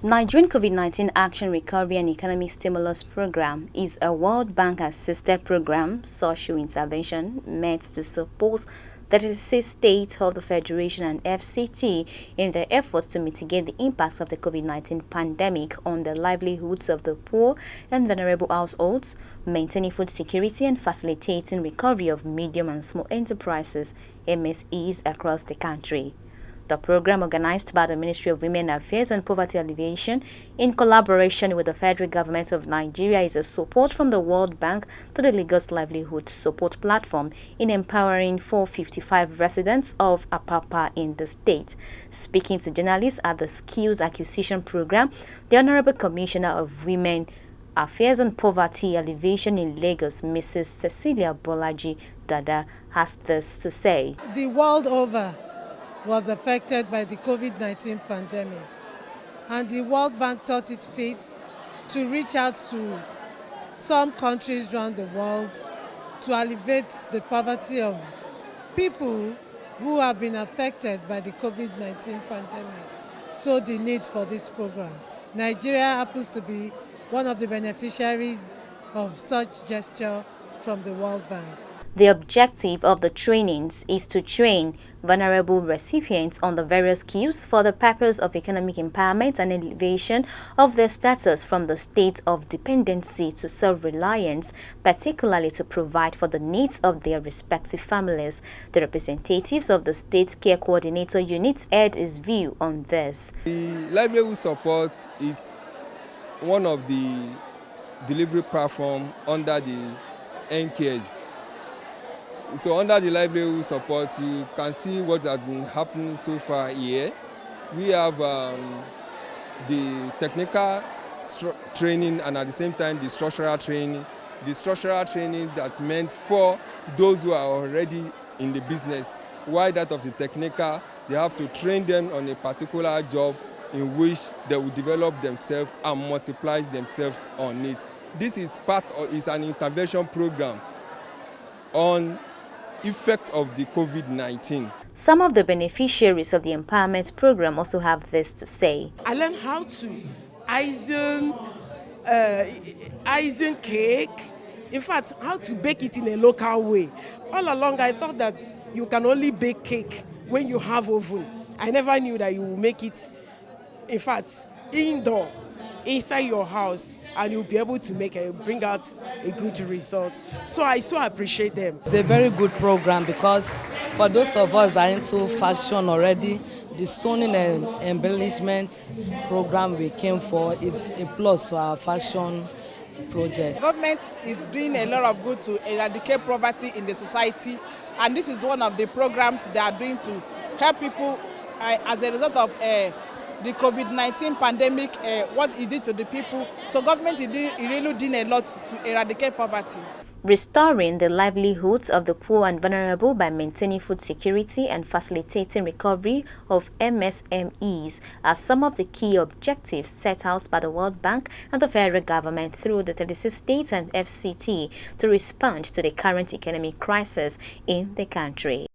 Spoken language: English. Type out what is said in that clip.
Nigerian COVID-19 Action Recovery and Economic Stimulus Program is a World Bank-assisted program social intervention meant to support the 36 states of the Federation and FCT in their efforts to mitigate the impacts of the COVID-19 pandemic on the livelihoods of the poor and vulnerable households, maintaining food security and facilitating recovery of medium and small enterprises (MSEs) across the country. The program, organized by the Ministry of Women Affairs and Poverty Alleviation in collaboration with the federal government of Nigeria, is a support from the World Bank to the Lagos Livelihood Support Platform in empowering 455 residents of Apapa in the state. Speaking to journalists at the Skills Acquisition Program, the Honorable Commissioner of Women Affairs and Poverty Alleviation in Lagos, Mrs. Cecilia Bolaji Dada, has this to say. The world over was affected by the COVID-19 pandemic, and the World Bank thought it fit to reach out to some countries around the world to alleviate the poverty of people who have been affected by the COVID-19 pandemic. So the need for this program. Nigeria happens to be one of the beneficiaries of such gesture from the World Bank. The objective of the trainings is to train vulnerable recipients on the various skills for the purpose of economic empowerment and elevation of their status from the state of dependency to self-reliance, particularly to provide for the needs of their respective families. The representatives of the State Care Coordinator Unit aired his view on this. The livelihood support is one of the delivery platforms under the NKS. So under the livelihood support, you can see what has been happening so far here. We have the technical training and at the same time the structural training. The structural training that's meant for those who are already in the business, while that of the technical, they have to train them on a particular job in which they will develop themselves and multiply themselves on it. This is is an intervention program on effect of the COVID-19. Some of the beneficiaries of the empowerment program also have this to say. I learned how to icing cake. In fact, how to bake it in a local way. All along, I thought that you can only bake cake when you have oven. I never knew that you will make it, in fact, indoor, inside your house, and you'll be able to bring out a good result. So I so appreciate them. It's a very good program because for those of us that are into fashion already, the stoning and embellishment program we came for is a plus to our fashion project. Government is doing a lot of good to eradicate poverty in the society, and this is one of the programs they are doing to help people as a result of the COVID-19 pandemic, what it did to the people. So government is really doing a lot to eradicate poverty. Restoring the livelihoods of the poor and vulnerable by maintaining food security and facilitating recovery of MSMEs are some of the key objectives set out by the World Bank and the federal government through the 36 states and FCT to respond to the current economic crisis in the country.